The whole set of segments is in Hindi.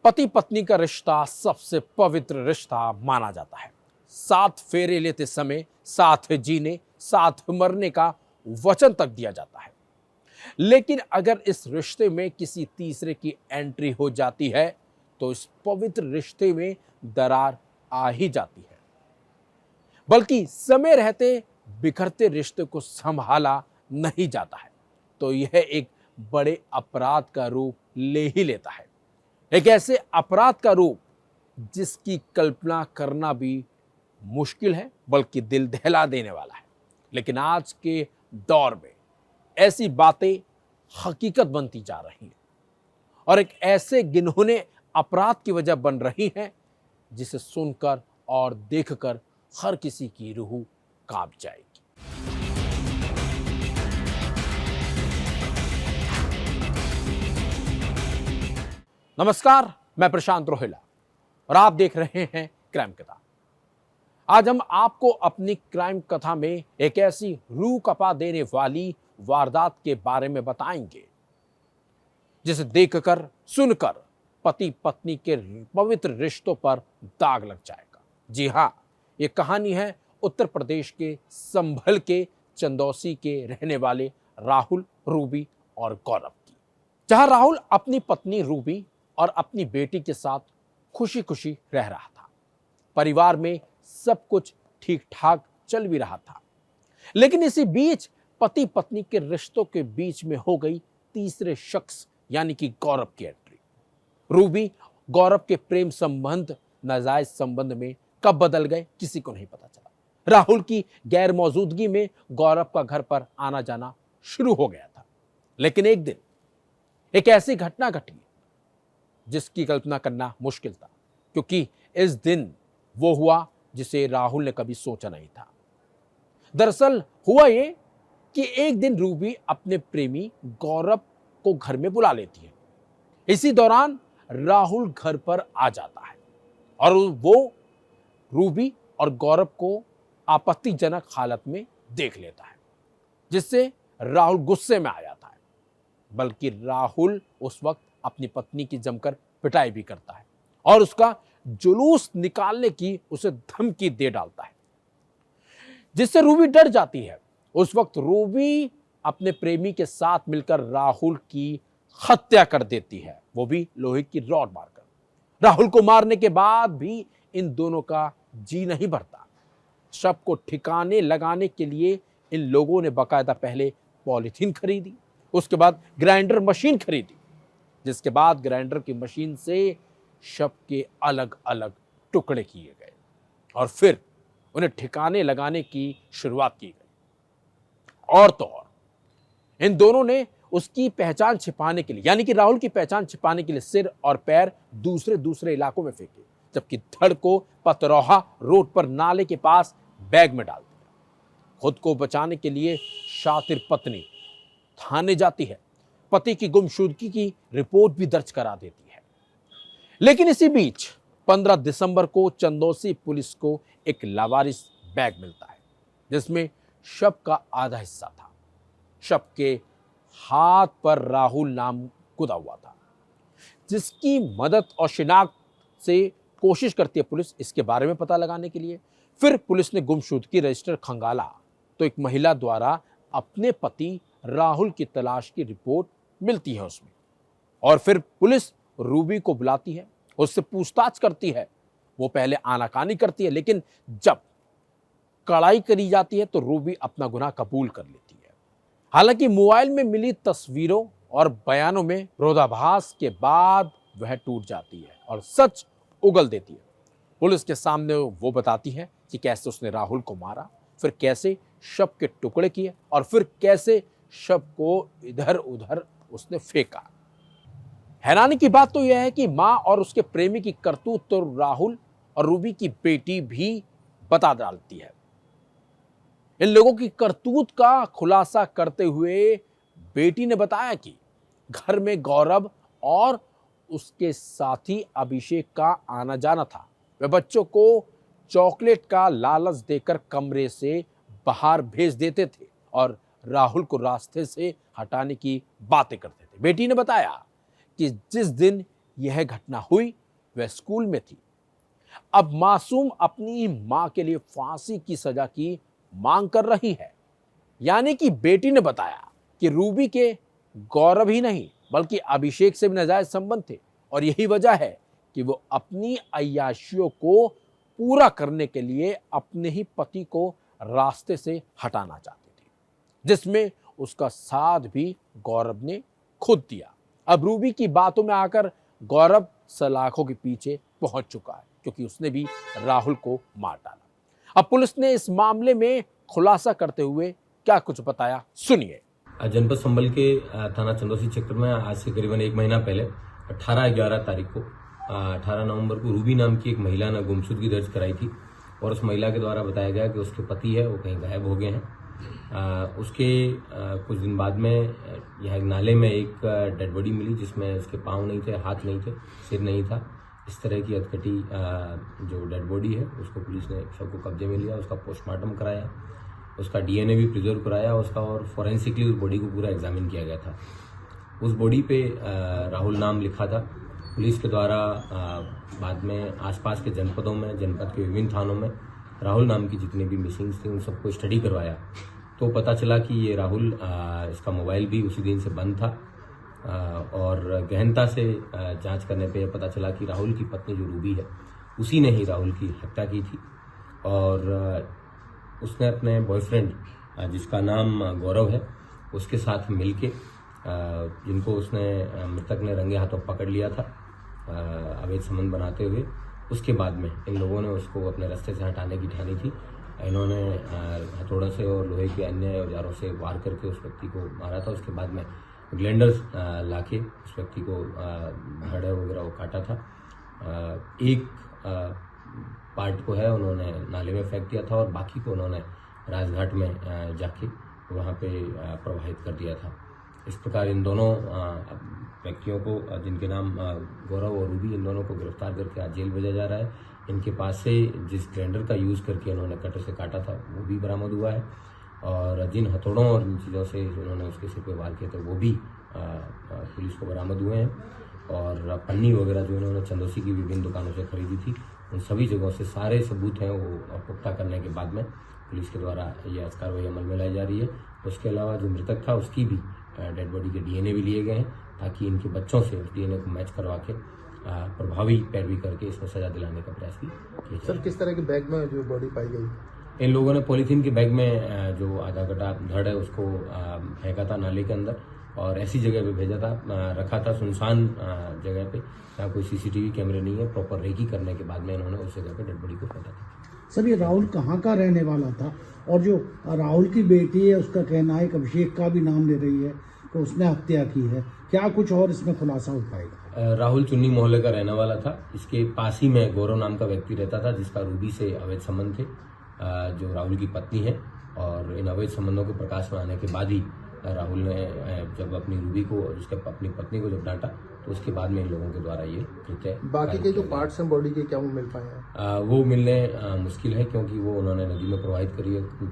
पति पत्नी का रिश्ता सबसे पवित्र रिश्ता माना जाता है। साथ फेरे लेते समय साथ जीने, साथ मरने का वचन तक दिया जाता है। लेकिन अगर इस रिश्ते में किसी तीसरे की एंट्री हो जाती है तो इस पवित्र रिश्ते में दरार आ ही जाती है। बल्कि समय रहते बिखरते रिश्ते को संभाला नहीं जाता है तो यह एक बड़े अपराध का रूप ले ही लेता है। एक ऐसे अपराध का रूप जिसकी कल्पना करना भी मुश्किल है, बल्कि दिल दहला देने वाला है। लेकिन आज के दौर में ऐसी बातें हकीकत बनती जा रही हैं और एक ऐसे गिनहोने अपराध की वजह बन रही हैं जिसे सुनकर और देखकर हर किसी की रूह कांप जाएगी। नमस्कार, मैं प्रशांत रोहिला और आप देख रहे हैं क्राइम कथा। आज हम आपको अपनी क्राइम कथा में एक ऐसी रूह कपा देने वाली वारदात के बारे में बताएंगे जिसे देखकर सुनकर पति पत्नी के पवित्र रिश्तों पर दाग लग जाएगा। जी हां, ये कहानी है उत्तर प्रदेश के संभल के चंदौसी के रहने वाले राहुल, रूबी और गौरव की। जहां राहुल अपनी पत्नी रूबी और अपनी बेटी के साथ खुशी खुशी रह रहा था। परिवार में सब कुछ ठीक ठाक चल भी रहा था। लेकिन इसी बीच पति पत्नी के रिश्तों के बीच में हो गई तीसरे शख्स यानी कि गौरव की एंट्री। रूबी गौरव के प्रेम संबंध नाजायज संबंध में कब बदल गए किसी को नहीं पता चला। राहुल की गैर मौजूदगी में गौरव का घर पर आना जाना शुरू हो गया था। लेकिन एक दिन एक ऐसी घटना घटी जिसकी कल्पना करना मुश्किल था, क्योंकि इस दिन वो हुआ जिसे राहुल ने कभी सोचा नहीं था। दरअसल हुआ ये कि एक दिन रूबी अपने प्रेमी गौरव को घर में बुला लेती है। इसी दौरान राहुल घर पर आ जाता है और वो रूबी और गौरव को आपत्तिजनक हालत में देख लेता है, जिससे राहुल गुस्से में आ जाता है। बल्कि राहुल उस वक्त अपनी पत्नी की जमकर पिटाई भी करता है और उसका जुलूस निकालने की उसे धमकी दे डालता है, जिससे रूबी डर जाती है। उस वक्त रूबी अपने प्रेमी के साथ मिलकर राहुल की हत्या कर देती है, वो भी लोहे की रॉड मारकर। राहुल को मारने के बाद भी इन दोनों का जी नहीं भरता। शव को ठिकाने लगाने के लिए इन लोगों ने बाकायदा पहले पॉलीथीन खरीदी, उसके बाद ग्राइंडर मशीन खरीदी, जिसके बाद ग्राइंडर की मशीन से शव के अलग अलग टुकड़े किए गए और फिर उन्हें ठिकाने लगाने की शुरुआत की गई। और तो और इन दोनों ने उसकी पहचान छिपाने के लिए, यानी कि राहुल की पहचान छिपाने के लिए सिर और पैर दूसरे दूसरे इलाकों में फेंके, जबकि धड़ को पतरौहा रोड पर नाले के पास बैग में डाल दिया। खुद को बचाने के लिए शातिर पत्नी थाने जाती है, पति की गुमशुदगी की रिपोर्ट भी दर्ज करा देती है। लेकिन इसी बीच 15 दिसंबर को चंदौसी पुलिस को एक लावारिस बैग मिलता है, जिसमें शव का आधा हिस्सा था। शव के हाथ पर राहुल नाम खुदा हुआ था, जिसकी मदद और शिनाख्त से कोशिश करती है पुलिस इसके बारे में पता लगाने के लिए। फिर पुलिस ने गुमशुदगी रजिस्टर खंगाला तो एक महिला द्वारा अपने पति राहुल की तलाश की रिपोर्ट मिलती है उसमें। और फिर पुलिस रूबी को बुलाती है, उससे पूछताछ करती है। वो पहले आनाकानी करती है, लेकिन जब कड़ाई करी जाती है तो रूबी अपना गुनाह कबूल कर लेती है। हालांकि मोबाइल में मिली तस्वीरों और बयानों में विरोधाभास के बाद वह टूट जाती है और सच उगल देती है। पुलिस के सामने वो बताती है कि कैसे उसने राहुल को मारा, फिर कैसे शव के टुकड़े किए और फिर कैसे शव को इधर उधर उसने फेंका। हैरानी की बात तो यह है कि मां और उसके प्रेमी की करतूत तो राहुल और रूबी की बेटी भी बता डालती है। इन लोगों की करतूत का खुलासा करते हुए बेटी ने बताया कि घर में गौरव और उसके साथी अभिषेक का आना जाना था। वे बच्चों को चॉकलेट का लालच देकर कमरे से बाहर भेज देते थे और राहुल को रास्ते से हटाने की बातें करते थे। बेटी ने बताया कि जिस दिन यह घटना हुई वह स्कूल में थी। अब मासूम अपनी मां के लिए फांसी की सजा की मांग कर रही है। यानी कि बेटी ने बताया कि रूबी के गौरव ही नहीं बल्कि अभिषेक से भी नाजायज संबंध थे और यही वजह है कि वो अपनी अय्याशियों को पूरा करने के लिए अपने ही पति को रास्ते से हटाना चाहती थी, जिसमें उसका साथ भी गौरव ने खुद दिया। अब रूबी की बातों में आकर गौरव सलाखों के पीछे पहुंच चुका है क्योंकि उसने भी राहुल को मार डाला। अब पुलिस ने इस मामले में खुलासा करते हुए क्या कुछ बताया, सुनिए। जनपद संभल के थाना चंदौसी क्षेत्र में आज से करीबन 1 महीना पहले 18/11 तारीख को 18 नवंबर को रूबी नाम की एक महिला ने गुमशुदगी दर्ज कराई थी और उस महिला के द्वारा बताया गया कि उसके पति है वो कहीं गायब हो गए हैं। उसके कुछ दिन बाद में यहाँ एक नाले में एक डेड बॉडी मिली जिसमें उसके पाँव नहीं थे, हाथ नहीं थे, सिर नहीं था। इस तरह की अधकटी जो डेड बॉडी है उसको पुलिस ने शव को कब्जे में लिया, उसका पोस्टमार्टम कराया, उसका डीएनए भी प्रिजर्व कराया उसका और फॉरेंसिकली उस बॉडी को पूरा एग्जामिन किया गया था। उस बॉडी पे राहुल नाम लिखा था। पुलिस के द्वारा बाद में आसपास के जनपदों में, जनपद के विभिन्न थानों में राहुल नाम की जितनी भी मिसिंग्स थी उन सबको स्टडी करवाया तो पता चला कि ये राहुल, इसका मोबाइल भी उसी दिन से बंद था और गहनता से जांच करने पे पता चला कि राहुल की पत्नी जो रूबी है उसी ने ही राहुल की हत्या की थी और उसने अपने बॉयफ्रेंड जिसका नाम गौरव है उसके साथ मिलके जिनको उसने मृतक ने रंगे हाथों पकड़ लिया था अवैध संबंध बनाते हुए, उसके बाद में इन लोगों ने उसको अपने रास्ते से हटाने की ठानी थी। इन्होंने हथौड़ों से और लोहे के अन्य औजारों से वार करके उस व्यक्ति को मारा था। उसके बाद में ग्लैंडर्स लाके उस व्यक्ति को धड़ वगैरह वो काटा था। एक पार्ट को है उन्होंने नाले में फेंक दिया था और बाकी को उन्होंने राजघाट में जाके वहाँ पे प्रवाहित कर दिया था। इस प्रकार इन दोनों व्यक्तियों को जिनके नाम गौरव और रूबी, इन दोनों को गिरफ्तार करके आज जेल भेजा जा रहा है। इनके पास से जिस ग्राइंडर का यूज़ करके उन्होंने कटर से काटा था वो भी बरामद हुआ है और जिन हथौड़ों और इन चीज़ों से उन्होंने उसके सिर पे वार किए थे वो भी पुलिस को बरामद हुए हैं और पन्नी वगैरह जो उन्होंने चंदौसी की विभिन्न दुकानों से खरीदी थी उन सभी जगहों से सारे सबूत हैं वो पुख्ता करने के बाद में पुलिस के द्वारा ये कार्रवाई अमल में लाई जा रही है। उसके अलावा जो मृतक था उसकी भी डेड बॉडी के डीएनए भी लिए गए हैं ताकि इनके बच्चों से उस डीएनए को मैच करवा के प्रभावी पैरवी करके इसमें सजा दिलाने का प्रयास भी किया। सर, किस तरह के बैग में जो बॉडी पाई गई? इन लोगों ने पॉलीथीन के बैग में जो आधा कटा धड़ है उसको फेंका था नाले के अंदर और ऐसी जगह पे भेजा था, रखा था सुनसान जगह पे जहाँ कोई सीसीटीवी कैमरे नहीं है। प्रॉपर रेकी करने के बाद में इन्होंने उस जगह पे डेड बॉडी को फेंका था। सर, ये राहुल कहाँ का रहने वाला था? और जो राहुल की बेटी है उसका कहना है कि अभिषेक का भी नाम ले रही है तो उसने हत्या की है, क्या कुछ और इसमें खुलासा हो पाएगा? राहुल चुन्नी मोहल्ले का रहने वाला था। इसके पास ही में गौरव नाम का व्यक्ति रहता था जिसका रूबी से अवैध संबंध थे, जो राहुल की पत्नी है और इन अवैध संबंधों के प्रकाश में आने के बाद ही राहुल ने जब अपनी रूबी को और उसके अपनी पत्नी को जब डांटा तो उसके बाद में इन लोगों के द्वारा ये कृत्य। बाकी के जो पार्ट्स हैं बॉडी के क्या वो मिल पाए हैं? वो मिलने मुश्किल है क्योंकि वो उन्होंने नदी में प्रवाहित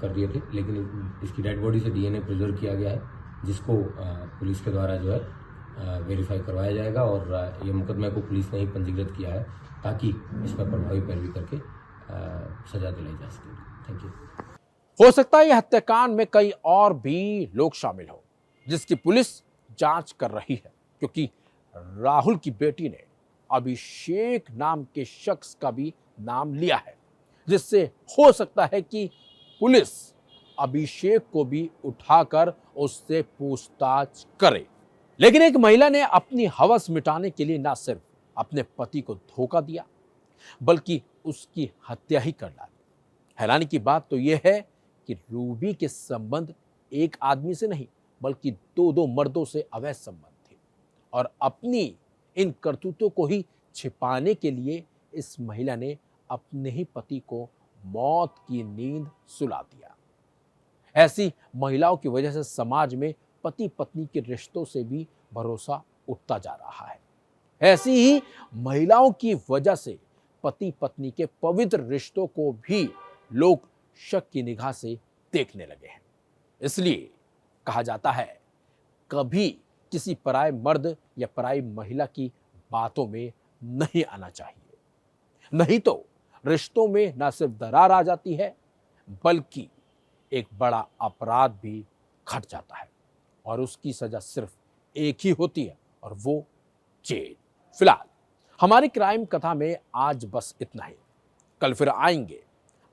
कर दिए थे, लेकिन इसकी डेड बॉडी से डीएनए प्रिजर्व किया गया है जिसको पुलिस के द्वारा जो है वेरीफाई करवाया जाएगा और ये मुकदमे को पुलिस ने ही पंजीकृत किया है ताकि इसमें प्रभावी पैरवी करके सजा दिलाई जा सके। Thank you. हो सकता है यह हत्याकांड में कई और भी लोग शामिल हो जिसकी पुलिस जांच कर रही है क्योंकि राहुल की बेटी ने अभिषेक नाम के शख्स का भी नाम लिया है, जिससे हो सकता है कि पुलिस अभिषेक को भी उठाकर उससे पूछताछ करे। लेकिन एक महिला ने अपनी हवस मिटाने के लिए न सिर्फ अपने पति को धोखा दिया बल्कि उसकी हत्या ही कर डाली। हैरानी की बात तो यह है कि रूबी के संबंध एक आदमी से नहीं बल्कि दो मर्दों से अवैध संबंध थे और अपनी इन करतूतों को ही छिपाने के लिए इस महिला ने अपने ही पति को मौत की नींद सुला दिया। ऐसी महिलाओं की वजह से समाज में पति पत्नी के रिश्तों से भी भरोसा उठता जा रहा है। ऐसी ही महिलाओं की वजह से पति पत्नी के पवित्र रिश्तों को भी लोग शक की निगाह से देखने लगे हैं। इसलिए कहा जाता है कभी किसी पराये मर्द या पराई महिला की बातों में नहीं आना चाहिए, नहीं तो रिश्तों में न सिर्फ दरार आ जाती है बल्कि एक बड़ा अपराध भी घट जाता है और उसकी सजा सिर्फ एक ही होती है और वो जेल। फिलहाल हमारी क्राइम कथा में आज बस इतना ही। कल फिर आएंगे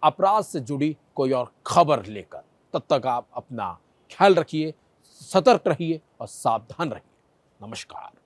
अपराध से जुड़ी कोई और खबर लेकर। तब तक आप अपना ख्याल रखिए, सतर्क रहिए और सावधान रहिए। नमस्कार।